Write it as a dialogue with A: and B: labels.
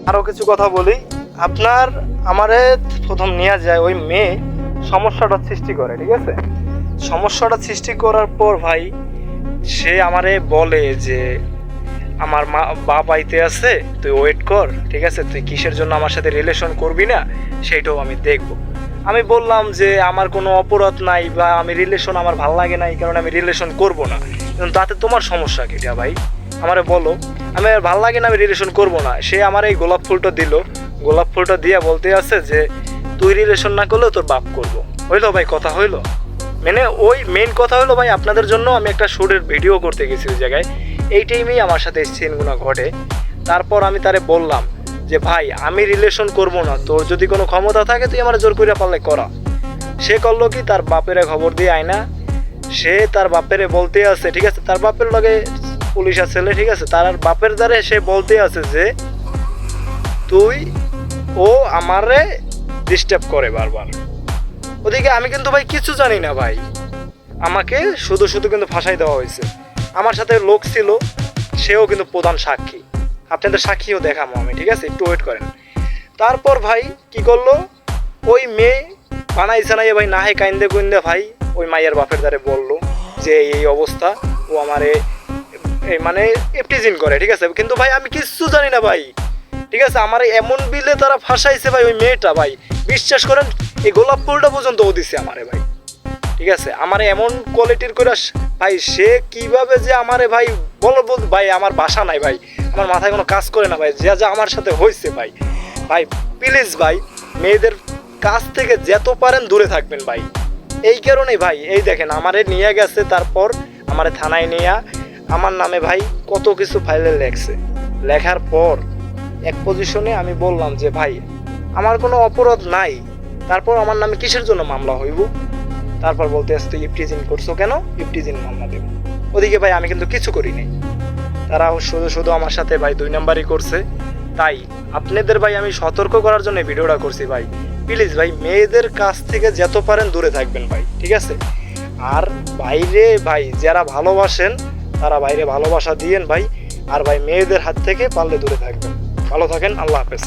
A: আরও কিছু কথা বলি। আপনার আমারে প্রথম নিয়ে যায় ওই মেয়ে সমস্যাটা সৃষ্টি করে, ঠিক আছে? সমস্যাটা সৃষ্টি করার পর ভাই সে আমারে বলে যে আমার মা বাপ আইতে আছে, তুই ওয়েট কর, ঠিক আছে? তুই কিসের জন্য আমার সাথে রিলেশন করবি না সেইটাও আমি দেখব। আমি বললাম যে আমার কোনো অপরাধ নাই বা আমি রিলেশন আমার ভাল লাগে না, এই কারণে আমি রিলেশন করব না। কিন্তু তাতে তোমার সমস্যা কিটা ভাই, আমারে বলো। আমি আর ভাল লাগে না, আমি রিলেশন করব না। সে আমার এই গোলাপ ফুলটা দিল, গোলাপ ফুলটা দিয়ে বলতে আছে যে তুই রিলেশন না করলেও তোর বাপ করবো। হইলো ভাই, কথা হইলো। মানে ওই মেইন কথা হলো ভাই, আপনাদের জন্য আমি একটা শুটের ভিডিও করতে গেছি ওই জায়গায়, এই টাইমেই আমার সাথে সিনগুলো ঘটে। তারপর আমি তারে বললাম যে ভাই আমি রিলেশন করব না, তোর যদি কোনো ক্ষমতা থাকে তুই আমার জোর করে পারলে করা। সে করলো কি, তার বাপেরে খবর দিয়ে আয়না, সে তার বাপেরে বলতে আছে, ঠিক আছে? তার বাপের লগে পুলিশ আছে, ঠিক আছে? তার বাপের দ্বারে সে বলতে আছে যে তুই ও আমারে ডিস্টার্ব করে বারবার। ওদিকে আমি কিন্তু ভাই কিছু জানি না ভাই, আমাকে শুধু শুধু কিন্তু ফাঁসাই দেওয়া হয়েছে। আমার সাথে লোক ছিল, সেও কিন্তু প্রধান সাক্ষী, আপনাদের সাক্ষীও দেখাবো আমি, ঠিক আছে? একটু ওয়েট করেন। তারপর ভাই কি করলো, ওই মেয়ে বানাইছে না ভাই, নাহে কাইন্দে কুইন্দে ভাই ওই মাইয়ের বাপের দ্বারে বললো যে এই অবস্থা, ও আমারে মানে এফটিজিন করে, ঠিক আছে? কিন্তু ভাই আমি কিচ্ছু জানি না ভাই, ঠিক আছে? আমার এমন বিলে তারা ফাঁসাইছে ভাই, ওই মেয়েটা ভাই বিশ্বাস করেন এই গোলাপ ফুলটা পর্যন্ত ও দিছে আমারে ভাই, ঠিক আছে? আমার এমন কোয়ালিটির করে ভাই, সে কিভাবে যে আমারে ভাই বলবো ভাই, আমার ভাষা নাই ভাই, আমার মাথায় কোনো কাজ করে না ভাই, যা যা আমার সাথে হয়েছে ভাই। ভাই প্লিজ ভাই, মেয়েদের কাছ থেকে যত পারেন দূরে থাকবেন ভাই। এই কারণেই ভাই, এই দেখেন আমারে নিয়ে গেছে, তারপর আমারে থানায় নিয়ে আমার নামে ভাই কত কিছু ফাইলে লেখছে। লেখার পর এক পজিশনে আমি বললাম যে ভাই আমার কোনো অপরাধ নাই, তারপর আমার নামে কিসের জন্য মামলা হইব? তারপর বলতে আসতে ইফটিজিং করছো কেন, ইফটিজিং মামলা দেব। ওদিকে ভাই আমি কিন্তু কিছু করিনি, তারা শুধু শুধু আমার সাথে ভাই 2 নাম্বারই করছে। তাই আপনাদের ভাই আমি সতর্ক করার জন্য ভিডিওটা করছি ভাই। প্লিজ ভাই মেয়েদের কাছ থেকে যত পারেন দূরে থাকবেন ভাই, ঠিক আছে? আর বাইরে ভাই যারা ভালোবাসেন তারা বাইরে ভালোবাসা দিয়েন ভাই, আর ভাই মেয়েদের হাত থেকে পারলে দূরে থাকবেন। ভালো থাকেন, আল্লাহ হাফেজ।